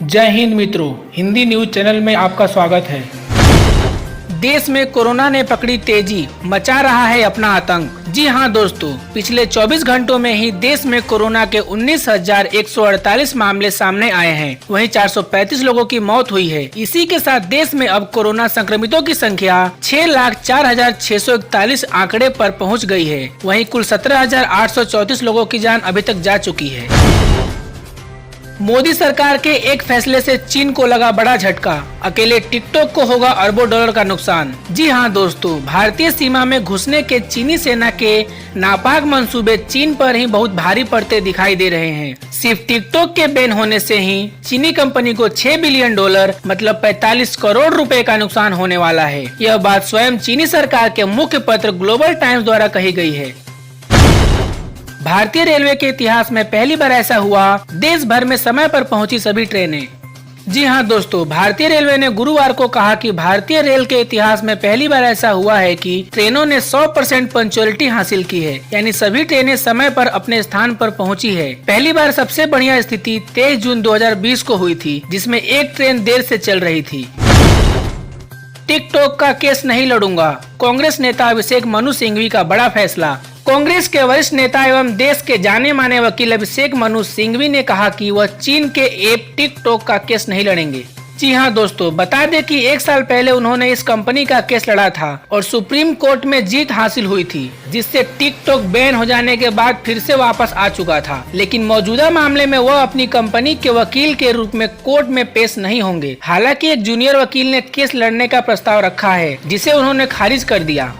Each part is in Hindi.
जय हिंद मित्रों, हिंदी न्यूज चैनल में आपका स्वागत है। देश में कोरोना ने पकड़ी तेजी, मचा रहा है अपना आतंक। जी हां दोस्तों, पिछले 24 घंटों में ही देश में कोरोना के 19,148 मामले सामने आए हैं। वहीं 435 लोगों की मौत हुई है। इसी के साथ देश में अब कोरोना संक्रमितों की संख्या 6,04,641 आंकड़े पर पहुंच गई है। वहीं कुल 17,834 लोगों की जान अभी तक जा चुकी है। मोदी सरकार के एक फैसले से चीन को लगा बड़ा झटका। अकेले टिकटॉक को होगा अरबों डॉलर का नुकसान। जी हां दोस्तों, भारतीय सीमा में घुसने के चीनी सेना के नापाक मंसूबे चीन पर ही बहुत भारी पड़ते दिखाई दे रहे हैं। सिर्फ टिकटॉक के बैन होने से ही चीनी कंपनी को 6 बिलियन डॉलर मतलब 45 करोड़ रुपए का नुकसान होने वाला है। यह बात स्वयं चीनी सरकार के मुख्य पत्र ग्लोबल टाइम्स द्वारा कही गई है। भारतीय रेलवे के इतिहास में पहली बार ऐसा हुआ, देश भर में समय पर पहुंची सभी ट्रेनें। जी हां दोस्तों, भारतीय रेलवे ने गुरुवार को कहा कि भारतीय रेल के इतिहास में पहली बार ऐसा हुआ है कि ट्रेनों ने 100% पंक्चुअलिटी हासिल की है, यानी सभी ट्रेनें समय पर अपने स्थान पर पहुंची है। पहली बार सबसे बढ़िया स्थिति 23 जून 2020 को हुई थी, जिसमें एक ट्रेन देर से चल रही थी। टिकटॉक का केस नहीं लड़ूंगा, कांग्रेस नेता अभिषेक मनु सिंघवी का बड़ा फैसला। कांग्रेस के वरिष्ठ नेता एवं देश के जाने माने वकील अभिषेक मनु सिंघवी ने कहा कि वह चीन के ऐप टिकटॉक का केस नहीं लड़ेंगे। जी हां दोस्तों, बता दें कि 1 साल पहले उन्होंने इस कंपनी का केस लड़ा था और सुप्रीम कोर्ट में जीत हासिल हुई थी, जिससे टिकटॉक बैन हो जाने के बाद फिर से वापस आ चुका था। लेकिन मौजूदा मामले में वह अपनी कंपनी के वकील के रूप में कोर्ट में पेश नहीं होंगे। हालांकि एक जूनियर वकील ने केस लड़ने का प्रस्ताव रखा है, जिसे उन्होंने खारिज कर दिया।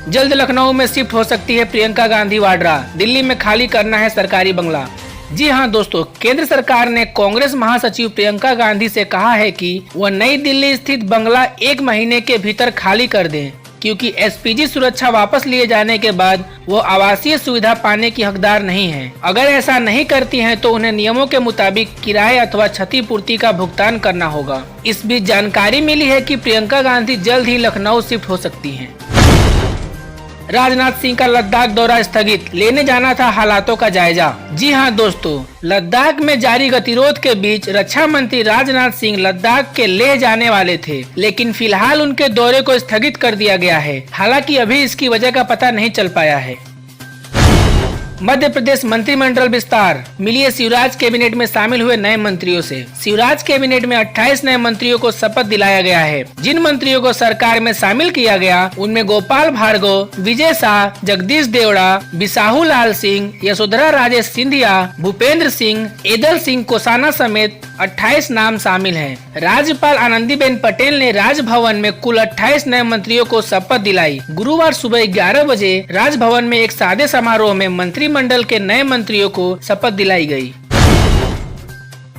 जल्द लखनऊ में शिफ्ट हो सकती है प्रियंका गांधी वाड्रा, दिल्ली में खाली करना है सरकारी बंगला। जी हां दोस्तों, केंद्र सरकार ने कांग्रेस महासचिव प्रियंका गांधी से कहा है कि वह नई दिल्ली स्थित बंगला 1 महीने के भीतर खाली कर दें, क्योंकि एसपीजी सुरक्षा वापस लिए जाने के बाद वो आवासीय सुविधा पाने की हकदार नहीं है। अगर ऐसा नहीं करती हैं तो उन्हें नियमों के मुताबिक किराए अथवा क्षतिपूर्ति का भुगतान करना होगा। इस बीच जानकारी मिली है कि प्रियंका गांधी जल्द ही लखनऊ शिफ्ट हो सकती हैं। राजनाथ सिंह का लद्दाख दौरा स्थगित, लेने जाना था हालातों का जायजा। जी हां दोस्तों, लद्दाख में जारी गतिरोध के बीच रक्षा मंत्री राजनाथ सिंह लद्दाख के लेह जाने वाले थे, लेकिन फिलहाल उनके दौरे को स्थगित कर दिया गया है। हालांकि अभी इसकी वजह का पता नहीं चल पाया है। मध्य प्रदेश मंत्रिमंडल विस्तार, मिलिए शिवराज कैबिनेट में शामिल हुए नए मंत्रियों से। शिवराज कैबिनेट में 28 नए मंत्रियों को शपथ दिलाया गया है। जिन मंत्रियों को सरकार में शामिल किया गया उनमें गोपाल भार्गव, विजय शाह, जगदीश देवड़ा, बिसाहू लाल सिंह, यशोधरा राजे सिंधिया, भूपेंद्र सिंह, एदल सिंह कोसाना समेत 28 नाम शामिल हैं। राज्यपाल आनंदीबेन पटेल ने राजभवन में कुल 28 नए मंत्रियों को शपथ दिलाई। गुरुवार सुबह 11 बजे राजभवन में एक सादे समारोह में मंत्रिमंडल के नए मंत्रियों को शपथ दिलाई गई।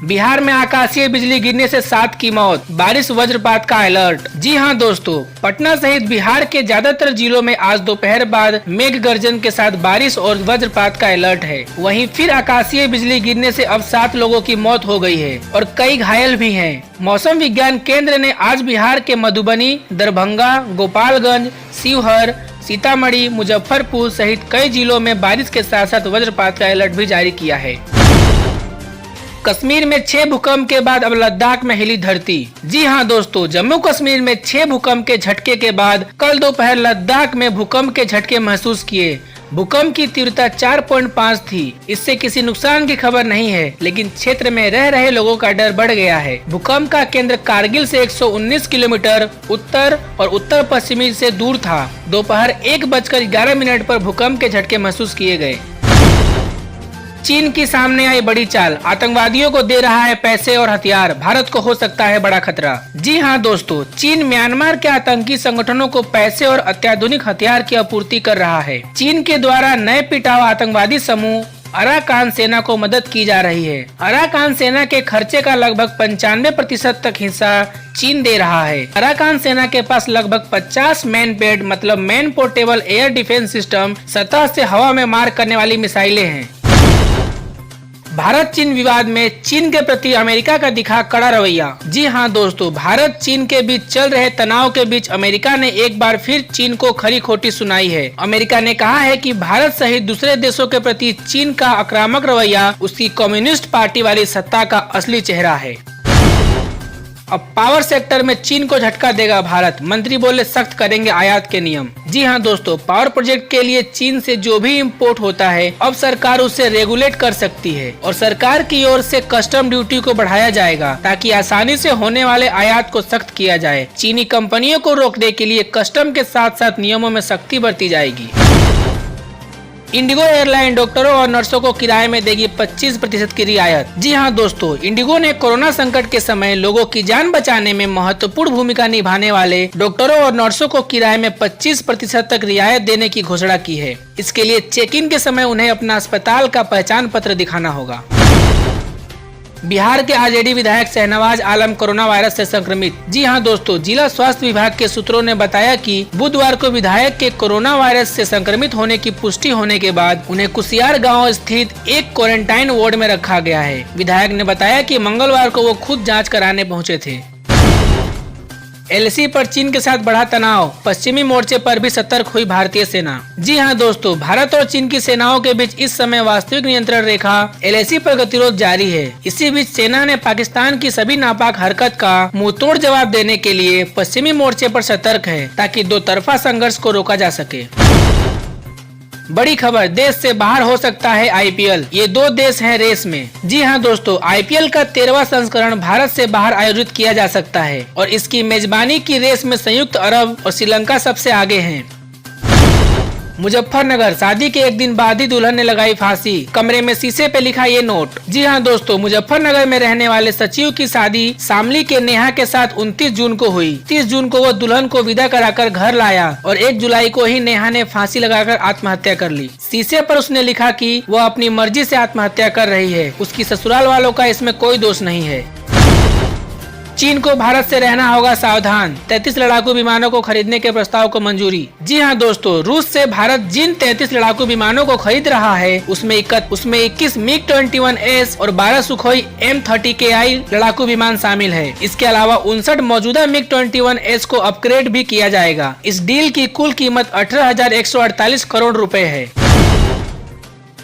बिहार में आकाशीय बिजली गिरने से 7 की मौत, बारिश वज्रपात का अलर्ट। जी हां दोस्तों, पटना सहित बिहार के ज्यादातर जिलों में आज दोपहर बाद मेघ गर्जन के साथ बारिश और वज्रपात का अलर्ट है। वहीं फिर आकाशीय बिजली गिरने से अब 7 लोगों की मौत हो गई है और कई घायल भी हैं। मौसम विज्ञान केंद्र ने आज बिहार के मधुबनी, दरभंगा, गोपालगंज, शिवहर, सीतामढ़ी, मुजफ्फरपुर सहित कई जिलों में बारिश के साथ साथ वज्रपात का अलर्ट भी जारी किया है। कश्मीर में 6 भूकंप के बाद अब लद्दाख में हिली धरती। जी हां दोस्तों, जम्मू कश्मीर में 6 भूकंप के झटके के बाद कल दोपहर लद्दाख में भूकंप के झटके महसूस किए। भूकंप की तीव्रता 4.5 थी। इससे किसी नुकसान की खबर नहीं है, लेकिन क्षेत्र में रह रहे लोगों का डर बढ़ गया है। भूकंप का केंद्र कारगिल से 119 किलोमीटर उत्तर और उत्तर पश्चिमी से दूर था। दोपहर 1:11 पर भूकंप के झटके महसूस किए गए। चीन की सामने आई बड़ी चाल, आतंकवादियों को दे रहा है पैसे और हथियार, भारत को हो सकता है बड़ा खतरा। जी हां दोस्तों, चीन म्यांमार के आतंकी संगठनों को पैसे और अत्याधुनिक हथियार की आपूर्ति कर रहा है। चीन के द्वारा नए पिटाऊ आतंकवादी समूह अराकान सेना को मदद की जा रही है। अराकान सेना के खर्चे का लगभग 95% तक हिस्सा चीन दे रहा है। अराकान सेना के पास लगभग 50 मैन पेड मतलब man portable air defence system, सतह से हवा में मार करने वाली मिसाइलें हैं। भारत चीन विवाद में चीन के प्रति अमेरिका का दिखा कड़ा रवैया। जी हां दोस्तों, भारत चीन के बीच चल रहे तनाव के बीच अमेरिका ने एक बार फिर चीन को खरी खोटी सुनाई है। अमेरिका ने कहा है कि भारत सहित दूसरे देशों के प्रति चीन का आक्रामक रवैया उसकी कम्युनिस्ट पार्टी वाली सत्ता का असली चेहरा है। अब पावर सेक्टर में चीन को झटका देगा भारत, मंत्री बोले सख्त करेंगे आयात के नियम। जी हां दोस्तों, पावर प्रोजेक्ट के लिए चीन से जो भी इंपोर्ट होता है अब सरकार उसे रेगुलेट कर सकती है और सरकार की ओर से कस्टम ड्यूटी को बढ़ाया जाएगा ताकि आसानी से होने वाले आयात को सख्त किया जाए। चीनी कंपनियों को रोकने के लिए कस्टम के साथ साथ नियमों में सख्ती बरती जाएगी। इंडिगो एयरलाइन डॉक्टरों और नर्सों को किराए में देगी 25% की रियायत। जी हां दोस्तों, इंडिगो ने कोरोना संकट के समय लोगों की जान बचाने में महत्वपूर्ण भूमिका निभाने वाले डॉक्टरों और नर्सों को किराए में 25% तक रियायत देने की घोषणा की है। इसके लिए चेक इन के समय उन्हें अपना अस्पताल का पहचान पत्र दिखाना होगा। बिहार के आरजेडी विधायक शहनवाज आलम कोरोना वायरस से संक्रमित। जी हां दोस्तों, जिला स्वास्थ्य विभाग के सूत्रों ने बताया कि बुधवार को विधायक के कोरोना वायरस से संक्रमित होने की पुष्टि होने के बाद उन्हें कुसियार गांव स्थित एक क्वारंटाइन वार्ड में रखा गया है। विधायक ने बताया कि मंगलवार को वो खुद जांच कराने पहुंचे थे। एलएसी पर चीन के साथ बढ़ा तनाव, पश्चिमी मोर्चे पर भी सतर्क हुई भारतीय सेना। जी हां दोस्तों, भारत और चीन की सेनाओं के बीच इस समय वास्तविक नियंत्रण रेखा एलएसी पर गतिरोध जारी है। इसी बीच सेना ने पाकिस्तान की सभी नापाक हरकत का मुंहतोड़ जवाब देने के लिए पश्चिमी मोर्चे पर सतर्क है ताकि दो तरफा संघर्ष को रोका जा सके। बड़ी खबर, देश से बाहर हो सकता है आईपीएल, ये दो देश हैं रेस में। जी हां दोस्तों, आईपीएल का 13वां संस्करण भारत से बाहर आयोजित किया जा सकता है और इसकी मेजबानी की रेस में संयुक्त अरब और श्रीलंका सबसे आगे हैं। मुजफ्फरनगर, शादी के एक दिन बाद ही दुल्हन ने लगाई फांसी, कमरे में शीशे पे लिखा ये नोट। जी हां दोस्तों, मुजफ्फरनगर में रहने वाले सचिव की शादी शामली के नेहा के साथ 29 जून को हुई। 30 जून को वो दुल्हन को विदा कराकर घर लाया और 1 जुलाई को ही नेहा ने फांसी लगाकर आत्महत्या कर ली। शीशे पर उसने लिखा कि वह अपनी मर्जी से आत्महत्या कर रही है, उसकी ससुराल वालों का इसमें कोई दोष नहीं है। चीन को भारत से रहना होगा सावधान, 33 लड़ाकू विमानों को खरीदने के प्रस्ताव को मंजूरी। जी हां दोस्तों, रूस से भारत जिन 33 लड़ाकू विमानों को खरीद रहा है उसमें 21 MiG-21S और 12 सुखोई M30KI लड़ाकू विमान शामिल है। इसके अलावा 59 मौजूदा MiG-21S को अपग्रेड भी किया जाएगा। इस डील की कुल कीमत 18,148 करोड़ रुपए है।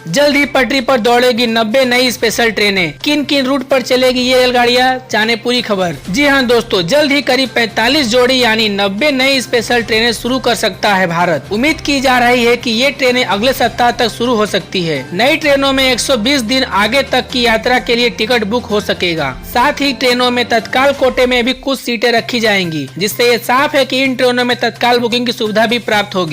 जल्द ही पटरी पर दौड़ेगी 90 नई स्पेशल ट्रेनें। किन किन रूट पर चलेगी ये रेलगाड़ियां, जाने पूरी खबर। जी हां दोस्तों, जल्द ही करीब 45 जोड़ी यानी 90 नई स्पेशल ट्रेनें शुरू कर सकता है भारत। उम्मीद की जा रही है कि ये ट्रेनें अगले सप्ताह तक शुरू हो सकती है। नई ट्रेनों में 120 दिन आगे तक की यात्रा के लिए टिकट बुक हो सकेगा। साथ ही ट्रेनों में तत्काल कोटे में भी कुछ सीटें रखी जाएंगी, जिससे ये साफ है कि इन ट्रेनों में तत्काल बुकिंग की सुविधा भी प्राप्त होगी।